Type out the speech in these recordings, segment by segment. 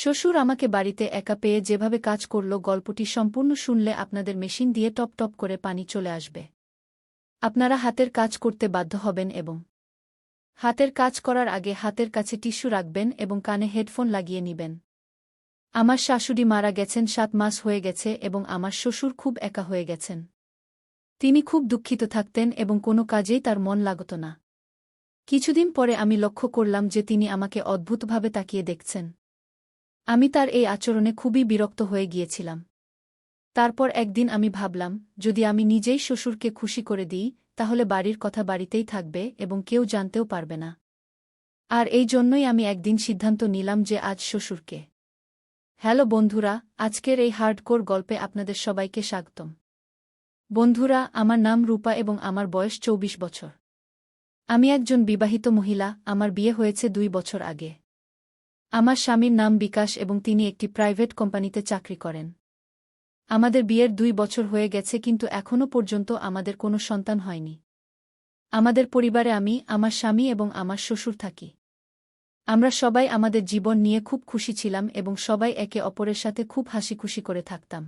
শ্বশুর আমাকে বাড়িতে একা পেয়ে যেভাবে কাজ করল গল্পটি সম্পূর্ণ শুনলে আপনাদের মেশিন দিয়ে টপ টপ করে পানি চলে আসবে। আপনারা হাতের কাজ করতে বাধ্য হবেন এবং হাতের কাজ করার আগে হাতের কাছে টিস্যু রাখবেন এবং কানে হেডফোন লাগিয়ে নিবেন। আমার শাশুড়ি মারা গেছেন 7 মাস হয়ে গেছে এবং আমার শ্বশুর খুব একা হয়ে গেছেন। তিনি খুব দুঃখিত থাকতেন এবং কোনো কাজেই তার মন লাগত না। কিছুদিন পরে আমি লক্ষ্য করলাম যে তিনি আমাকে অদ্ভুতভাবে তাকিয়ে দেখছেন। আমি তার এই আচরণে খুবই বিরক্ত হয়ে গিয়েছিলাম। তারপর একদিন আমি ভাবলাম, যদি আমি নিজেই শ্বশুরকে খুশি করে দিই, তাহলে বাড়ির কথা বাড়িতেই থাকবে এবং কেউ জানতেও পারবে না। আর এই জন্যই আমি একদিন সিদ্ধান্ত নিলাম যে আজ শ্বশুরকে। হ্যালো বন্ধুরা, আজকের এই হার্ডকোর গল্পে আপনাদের সবাইকে স্বাগতম। বন্ধুরা, আমার নাম রূপা এবং আমার বয়স 24 বছর। আমি একজন বিবাহিত মহিলা, আমার বিয়ে হয়েছে 2 বছর আগে। আমার স্বামীর নাম বিকাশ এবং তিনি একটি প্রাইভেট কোম্পানিতে চাকরি করেন। আমাদের বিয়ের 2 বছর হয়ে গেছে কিন্তু এখনও পর্যন্ত আমাদের কোনো সন্তান হয়নি। আমাদের পরিবারে আমি, আমার স্বামী এবং আমার শ্বশুর থাকি। আমরা সবাই আমাদের জীবন নিয়ে খুব খুশি ছিলাম এবং সবাই একে অপরের সাথে খুব হাসিখুশি করে থাকতাম।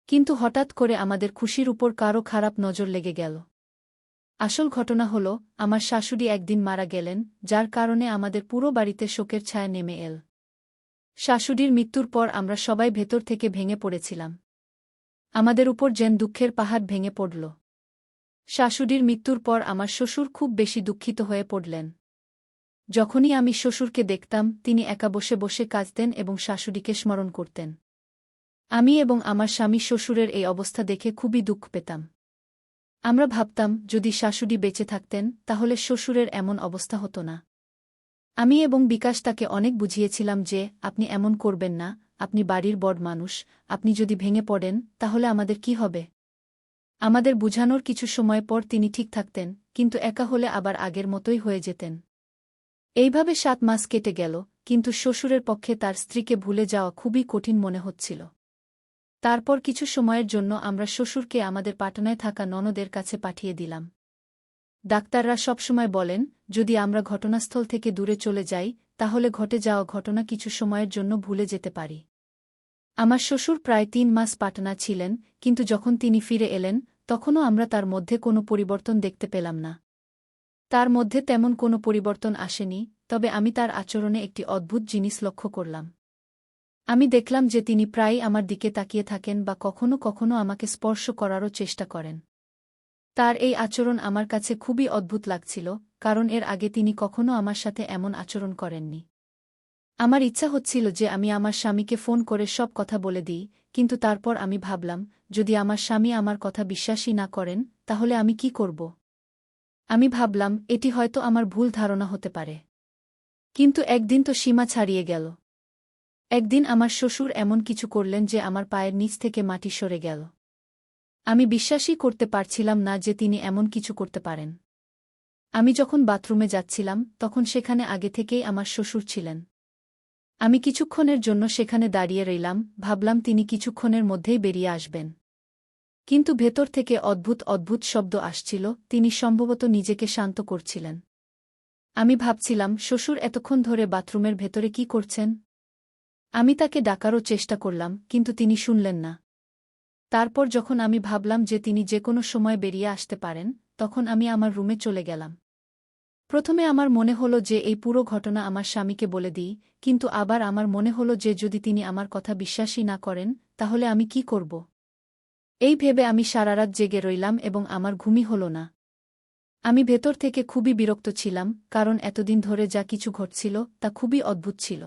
কিন্তু হঠাৎ করে আমাদের খুশির উপর কারও খারাপ নজর লেগে গেল। আসল ঘটনা হল, আমার শাশুড়ি একদিন মারা গেলেন, যার কারণে আমাদের পুরো বাড়িতে শোকের ছায়া নেমে এল। শাশুড়ির মৃত্যুর পর আমরা সবাই ভেতর থেকে ভেঙে পড়েছিলাম। আমাদের উপর যেন দুঃখের পাহাড় ভেঙে পড়ল। শাশুড়ির মৃত্যুর পর আমার শ্বশুর খুব বেশি দুঃখিত হয়ে পড়লেন। যখনই আমি শ্বশুরকে দেখতাম, তিনি একা বসে বসে কাঁদতেন এবং শাশুড়িকে স্মরণ করতেন। আমি এবং আমার স্বামী শ্বশুরের এই অবস্থা দেখে খুবই দুঃখ পেতাম। আমরা ভাবতাম, যদি শাশুড়ি বেঁচে থাকতেন তাহলে শ্বশুরের এমন অবস্থা হতো না। আমি এবং বিকাশ তাকে অনেক বুঝিয়েছিলাম যে, আপনি এমন করবেন না, আপনি বাড়ির বড় মানুষ, আপনি যদি ভেঙে পড়েন তাহলে আমাদের কি হবে? আমাদের বুঝানোর কিছু সময় পর তিনি ঠিক থাকতেন, কিন্তু একা হলে আবার আগের মতোই হয়ে যেতেন। এইভাবে 7 মাস কেটে গেল, কিন্তু শ্বশুরের পক্ষে তার স্ত্রীকে ভুলে যাওয়া খুবই কঠিন মনে হচ্ছিল। তারপর কিছু সময়ের জন্য আমরা শ্বশুরকে আমাদের পাটনায় থাকা ননদের কাছে পাঠিয়ে দিলাম। ডাক্তাররা সবসময় বলেন, যদি আমরা ঘটনাস্থল থেকে দূরে চলে যাই, তাহলে ঘটে যাওয়া ঘটনা কিছু সময়ের জন্য ভুলে যেতে পারি। আমার শ্বশুর প্রায় 3 মাস পাটনা ছিলেন, কিন্তু যখন তিনি ফিরে এলেন, তখনও আমরা তার মধ্যে কোনো পরিবর্তন দেখতে পেলাম না। তার মধ্যে তেমন কোনো পরিবর্তন আসেনি, তবে আমি তার আচরণে একটি অদ্ভুত জিনিস লক্ষ্য করলাম। আমি দেখলাম যে তিনি প্রায়ই আমার দিকে তাকিয়ে থাকেন বা কখনো কখনো আমাকে স্পর্শ করারও চেষ্টা করেন। তার এই আচরণ আমার কাছে খুবই অদ্ভুত লাগছিল, কারণ এর আগে তিনি কখনো আমার সাথে এমন আচরণ করেননি। আমার ইচ্ছা হচ্ছিল যে আমি আমার স্বামীকে ফোন করে সব কথা বলে দিই, কিন্তু তারপর আমি ভাবলাম, যদি আমার স্বামী আমার কথা বিশ্বাসই না করেন, তাহলে আমি কি করব? আমি ভাবলাম, এটি হয়তো আমার ভুল ধারণা হতে পারে। কিন্তু একদিন তো সীমা ছাড়িয়ে গেল। একদিন আমার শ্বশুর এমন কিছু করলেন যে আমার পায়ের নিচ থেকে মাটি সরে গেল। আমি বিশ্বাসই করতে পারছিলাম না যে তিনি এমন কিছু করতে পারেন। আমি যখন বাথরুমে যাচ্ছিলাম, তখন সেখানে আগে থেকেই আমার শ্বশুর ছিলেন। আমি কিছুক্ষণের জন্য সেখানে দাঁড়িয়ে রইলাম, ভাবলাম তিনি কিছুক্ষণের মধ্যেই বেরিয়ে আসবেন। কিন্তু ভেতর থেকে অদ্ভুত অদ্ভুত শব্দ আসছিল, তিনি সম্ভবত নিজেকে শান্ত করছিলেন। আমি ভাবছিলাম, শ্বশুর এতক্ষণ ধরে বাথরুমের ভেতরে কি করছেন? আমি তাকে ডাকারও চেষ্টা করলাম, কিন্তু তিনি শুনলেন না। তারপর যখন আমি ভাবলাম যে তিনি যে কোনো সময় বেরিয়ে আসতে পারেন, তখন আমি আমার রুমে চলে গেলাম। প্রথমে আমার মনে হলো যে এই পুরো ঘটনা আমার স্বামীকে বলে দিই, কিন্তু আবার আমার মনে হলো যে যদি তিনি আমার কথা বিশ্বাসই না করেন, তাহলে আমি কি করব? এই ভেবে আমি সারারাত জেগে রইলাম এবং আমার ঘুমই হল না। আমি ভেতর থেকে খুবই বিরক্ত ছিলাম, কারণ এতদিন ধরে যা কিছু ঘটছিল তা খুবই অদ্ভুত ছিল।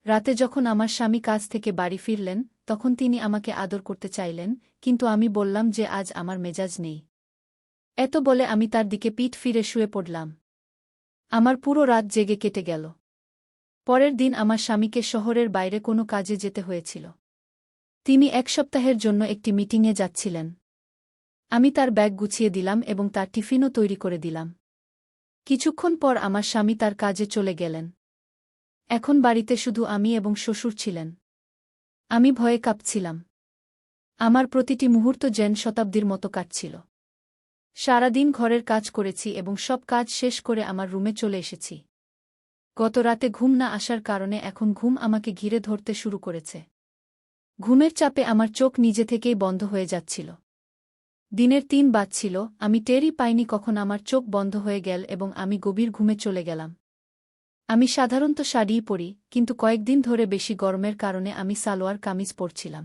রাতে যখন আমার স্বামী কাজ থেকে বাড়ি ফিরলেন, তখন তিনি আমাকে আদর করতে চাইলেন, কিন্তু আমি বললাম যে আজ আমার মেজাজ নেই। এত বলে আমি তার দিকে পিঠ ফিরে শুয়ে পড়লাম। আমার পুরো রাত জেগে কেটে গেল। পরের দিন আমার স্বামীকে শহরের বাইরে কোনো কাজে যেতে হয়েছিল। তিনি 1 সপ্তাহের জন্য একটি মিটিংয়ে যাচ্ছিলেন। আমি তার ব্যাগ গুছিয়ে দিলাম এবং তার টিফিনও তৈরি করে দিলাম। কিছুক্ষণ পর আমার স্বামী তার কাজে চলে গেলেন। এখন বাড়িতে শুধু আমি এবং শ্বশুর ছিলেন। আমি ভয়ে কাঁপছিলাম। আমার প্রতিটি মুহূর্ত যেন শতাব্দীর মতো কাটছিল। সারাদিন ঘরের কাজ করেছি এবং সব কাজ শেষ করে আমার রুমে চলে এসেছি। গত রাতে ঘুম না আসার কারণে এখন ঘুম আমাকে ঘিরে ধরতে শুরু করেছে। ঘুমের চাপে আমার চোখ নিজে থেকেই বন্ধ হয়ে যাচ্ছিল। দিনের ৩ বাজছিল, আমি টেরই পাইনি কখন আমার চোখ বন্ধ হয়ে গেল এবং আমি গভীর ঘুমে চলে গেলাম। আমি সাধারণত শাড়িই পরি, কিন্তু কয়েকদিন ধরে বেশি গরমের কারণে আমি সালোয়ার কামিজ পরছিলাম।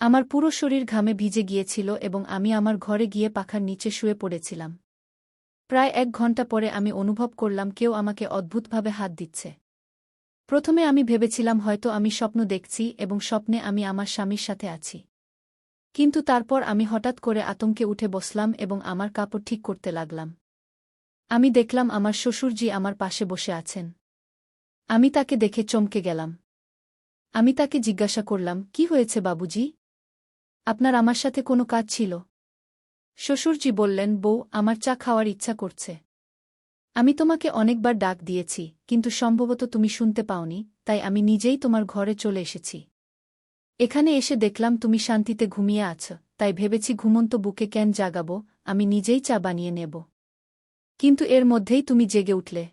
আমার পুরো শরীর ঘামে ভিজে গিয়েছিল এবং আমি আমার ঘরে গিয়ে পাখার নিচে শুয়ে পড়েছিলাম। প্রায় ১ ঘণ্টা পরে আমি অনুভব করলাম কেউ আমাকে অদ্ভুতভাবে হাত দিচ্ছে। প্রথমে আমি ভেবেছিলাম হয়তো আমি স্বপ্ন দেখছি এবং স্বপ্নে আমি আমার স্বামীর সাথে আছি। কিন্তু তারপর আমি হঠাৎ করে আতঙ্কে উঠে বসলাম এবং আমার কাপড় ঠিক করতে লাগলাম। আমি দেখলাম আমার শ্বশুরজি আমার পাশে বসে আছেন। আমি তাকে দেখে চমকে গেলাম। আমি তাকে জিজ্ঞাসা করলাম, কি হয়েছে বাবুজি? আপনার আমার সাথে কোনো কাজ ছিল? শ্বশুরজি বললেন, বউ, আমার চা খাওয়ার ইচ্ছা করছে। আমি তোমাকে অনেকবার ডাক দিয়েছি, কিন্তু সম্ভবত তুমি শুনতে পাওনি, তাই আমি নিজেই তোমার ঘরে চলে এসেছি। এখানে এসে দেখলাম তুমি শান্তিতে ঘুমিয়ে আছো, তাই ভেবেছি ঘুমন্ত বুকে কেন জাগাবো, আমি নিজেই চা বানিয়ে নেব। কিন্তু এর মধ্যেই তুমি জেগে উঠলে।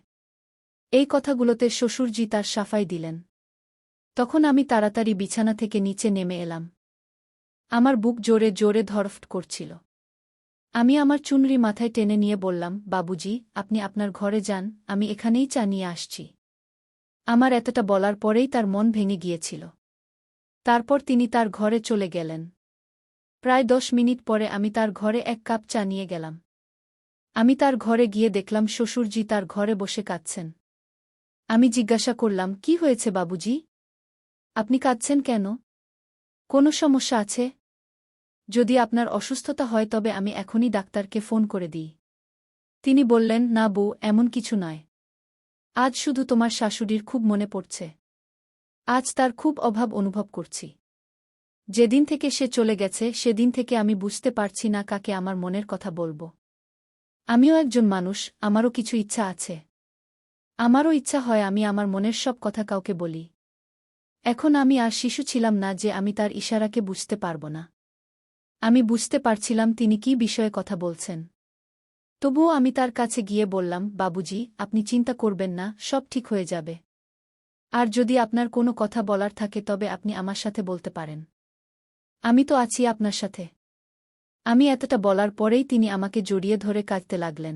এই কথাগুলোতে শ্বশুরজি তার সাফাই দিলেন। তখন আমি তাড়াতাড়ি বিছানা থেকে নিচে নেমে এলাম। আমার বুক জোরে জোরে ধড়ফড় করছিল। আমি আমার চুনরি মাথায় টেনে নিয়ে বললাম, বাবুজি, আপনি আপনার ঘরে যান, আমি এখানেই চা নিয়ে আসছি। আমার এতটা বলার পরেই তার মন ভেঙে গিয়েছিল। তারপর তিনি তার ঘরে চলে গেলেন। প্রায় ১০ মিনিট পরে আমি তার ঘরে ১ কাপ চা নিয়ে গেলাম। আমি তার ঘরে গিয়ে দেখলাম শ্বশুরজি তার ঘরে বসে কাঁদছেন। আমি জিজ্ঞাসা করলাম, কি হয়েছে বাবুজি? আপনি কাঁদছেন কেন? কোনো সমস্যা আছে? যদি আপনার অসুস্থতা হয় তবে আমি এখনই ডাক্তারকে ফোন করে দিই। তিনি বললেন, না বউ, এমন কিছু নয়। আজ শুধু তোমার শাশুড়ির খুব মনে পড়ছে। আজ তার খুব অভাব অনুভব করছি। যেদিন থেকে সে চলে গেছে সেদিন থেকে আমি বুঝতে পারছি না কাকে আমার মনের কথা বলবো। আমিও একজন মানুষ, আমারও কিছু ইচ্ছা আছে। আমারও ইচ্ছা হয় আমি আমার মনের সব কথা কাউকে বলি। এখন আমি আর শিশু ছিলাম না যে আমি তার ইশারাকে বুঝতে পারব না। আমি বুঝতে পারছিলাম তিনি কী বিষয়ে কথা বলছেন। তবুও আমি তার কাছে গিয়ে বললাম, বাবুজি, আপনি চিন্তা করবেন না, সব ঠিক হয়ে যাবে। আর যদি আপনার কোনো কথা বলার থাকে তবে আপনি আমার সাথে বলতে পারেন। আমি তো আছি আপনার সাথে। আমি এতটা বলার পরেই তিনি আমাকে জড়িয়ে ধরে কাঁদতে লাগলেন।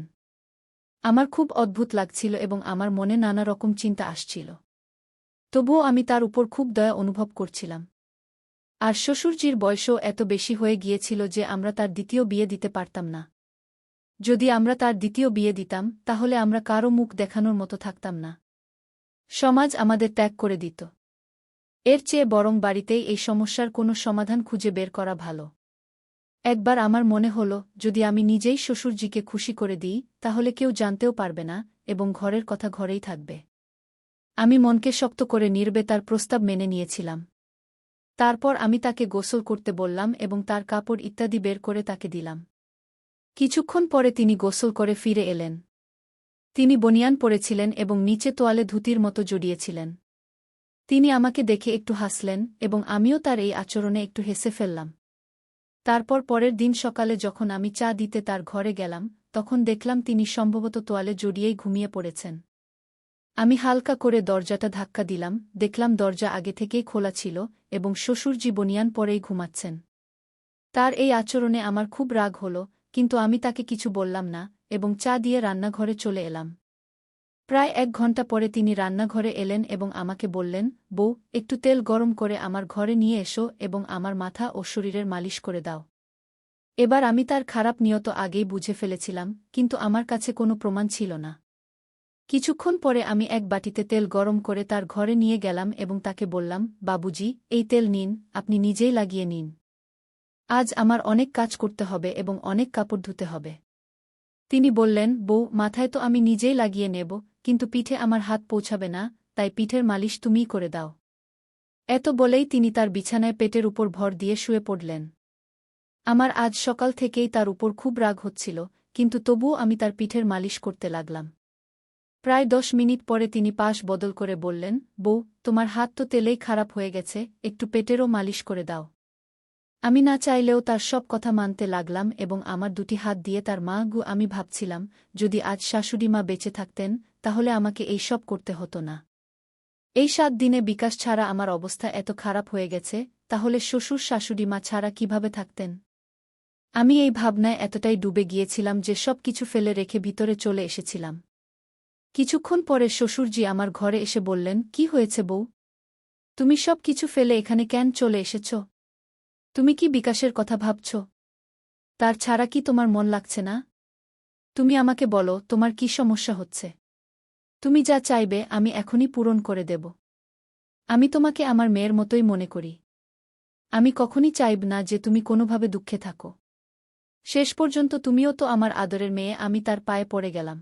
আমার খুব অদ্ভুত লাগছিল এবং আমার মনে নানা রকম চিন্তা আসছিল। তবুও আমি তার উপর খুব দয়া অনুভব করছিলাম। আর শ্বশুরজির বয়সও এত বেশি হয়ে গিয়েছিল যে আমরা তার দ্বিতীয় বিয়ে দিতে পারতাম না। যদি আমরা তার দ্বিতীয় বিয়ে দিতাম তাহলে আমরা কারও মুখ দেখানোর মতো থাকতাম না। সমাজ আমাদের ত্যাগ করে দিত। এর চেয়ে বরং বাড়িতেই এই সমস্যার কোনো সমাধান খুঁজে বের করা ভালো। একবার আমার মনে হল, যদি আমি নিজেই শ্বশুরজিকে খুশি করে দিই তাহলে কেউ জানতেও পারবে না এবং ঘরের কথা ঘরেই থাকবে। আমি মনকে শক্ত করে নীরবে তার প্রস্তাব মেনে নিয়েছিলাম। তারপর আমি তাকে গোসল করতে বললাম এবং তার কাপড় ইত্যাদি বের করে তাকে দিলাম। কিছুক্ষণ পরে তিনি গোসল করে ফিরে এলেন। তিনি বনিয়ান পরেছিলেন এবং নিচে তোয়ালে ধুতির মতো জড়িয়েছিলেন। তিনি আমাকে দেখে একটু হাসলেন এবং আমিও তার এই আচরণে একটু হেসে ফেললাম। তারপর পরের দিন সকালে যখন আমি চা দিতে তার ঘরে গেলাম তখন দেখলাম তিনি সম্ভবত তোয়ালে জড়িয়েই ঘুমিয়ে পড়েছেন। আমি হালকা করে দরজাটা ধাক্কা দিলাম, দেখলাম দরজা আগে থেকেই খোলা ছিল এবং শ্বশুরজি বনিয়ান পরেই ঘুমাচ্ছেন। তার এই আচরণে আমার খুব রাগ হল, কিন্তু আমি তাকে কিছু বললাম না এবং চা দিয়ে রান্নাঘরে চলে এলাম। প্রায় ১ ঘণ্টা পরে তিনি রান্নাঘরে এলেন এবং আমাকে বললেন, বউ, একটু তেল গরম করে আমার ঘরে নিয়ে এসো এবং আমার মাথা ও শরীরের মালিশ করে দাও। এবার আমি তার খারাপ নিয়ত আগেই বুঝে ফেলেছিলাম, কিন্তু আমার কাছে কোনো প্রমাণ ছিল না। কিছুক্ষণ পরে আমি এক বাটিতে তেল গরম করে তার ঘরে নিয়ে গেলাম এবং তাকে বললাম, বাবুজি, এই তেল নিন, আপনি নিজেই লাগিয়ে নিন। আজ আমার অনেক কাজ করতে হবে এবং অনেক কাপড় ধুতে হবে। তিনি বললেন, বউ, মাথায় তো আমি নিজেই লাগিয়ে নেব, কিন্তু পিঠে আমার হাত পৌঁছাবে না, তাই পিঠের মালিশ তুমিই করে দাও। এত বলেই তিনি তার বিছানায় পেটের উপর ভর দিয়ে শুয়ে পড়লেন। আমার আজ সকাল থেকেই তার উপর খুব রাগ হচ্ছিল, কিন্তু তবুও আমি তার পিঠের মালিশ করতে লাগলাম। প্রায় ১০ মিনিট পরে তিনি পাশ বদল করে বললেন, বউ, তোমার হাত তো তেলেই খারাপ হয়ে গেছে, একটু পেটেরও মালিশ করে দাও। আমি না চাইলেও তার সব কথা মানতে লাগলাম এবং আমার দুটি হাত দিয়ে তার মা গু আমি ভাবছিলাম, যদি আজ শাশুড়ি মা বেঁচে থাকতেন তাহলে আমাকে এই সব করতে হতো না। এই 7 দিনে বিকাশ ছাড়া আমার অবস্থা এত খারাপ হয়ে গেছে, তাহলে শ্বশুর শাশুড়ি মা ছাড়া কিভাবে থাকতেন? আমি এই ভাবনায় এতটাই ডুবে গিয়েছিলাম যে সব কিছু ফেলে রেখে ভিতরে চলে এসেছিলাম। কিছুক্ষণ পরে শ্বশুরজি আমার ঘরে এসে বললেন, কি হয়েছে বউ? তুমি সব কিছু ফেলে এখানে কেন চলে এসেছ? তুমি কি বিকাশের কথা ভাবছ? তার ছাড়া কি তোমার মন লাগছে না? তুমি আমাকে বলো, তোমার কি সমস্যা হচ্ছে? তুমি যা চাইবে আমি এখনই পূরণ করে দেব। আমি তোমাকে আমার মেয়ের মতোই মনে করি। আমি কখনই চাইব না যে তুমি কোনোভাবে দুঃখে থাকো। শেষ পর্যন্ত তুমিও তো আমার আদরের মেয়ে। আমি তার পায়ে পড়ে গেলাম।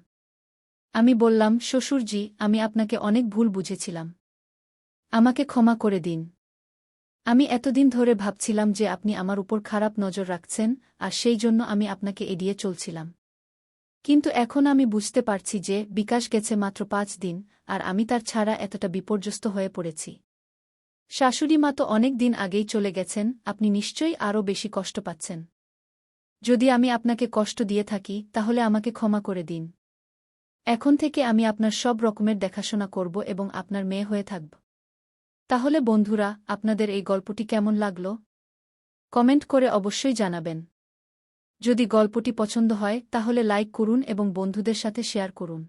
আমি বললাম, শ্বশুরজি, আমি আপনাকে অনেক ভুল বুঝেছিলাম। আমাকে ক্ষমা করে দিন। আমি এতদিন ধরে ভাবছিলাম যে আপনি আমার উপর খারাপ নজর রাখছেন, আর সেই জন্য আমি আপনাকে এড়িয়ে চলছিলাম। কিন্তু এখন আমি বুঝতে পারছি যে বিকাশ গেছে মাত্র 5 দিন, আর আমি তার ছাড়া এতটা বিপর্যস্ত হয়ে পড়েছি। শাশুড়ি মা তো অনেক দিন আগেই চলে গেছেন, আপনি নিশ্চয়ই আরও বেশি কষ্ট পাচ্ছেন। যদি আমি আপনাকে কষ্ট দিয়ে থাকি তাহলে আমাকে ক্ষমা করে দিন। এখন থেকে আমি আপনার সব রকমের দেখাশোনা করব এবং আপনার মেয়ে হয়ে থাকব। তাহলে বন্ধুরা, আপনাদের এই গল্পটি কেমন লাগল? কমেন্ট করে অবশ্যই জানাবেন। যদি গল্পটি পছন্দ হয় তাহলে লাইক করুন এবং বন্ধুদের সাথে শেয়ার করুন।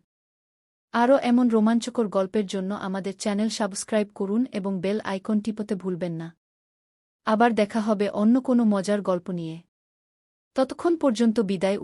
আরও এমন রোমাঞ্চকর গল্পের জন্য আমাদের চ্যানেল সাবস্ক্রাইব করুন এবং বেল আইকন টিপতে ভুলবেন না। আবার দেখা হবে অন্য কোনো মজার গল্প নিয়ে। ততক্ষণ পর্যন্ত বিদায়।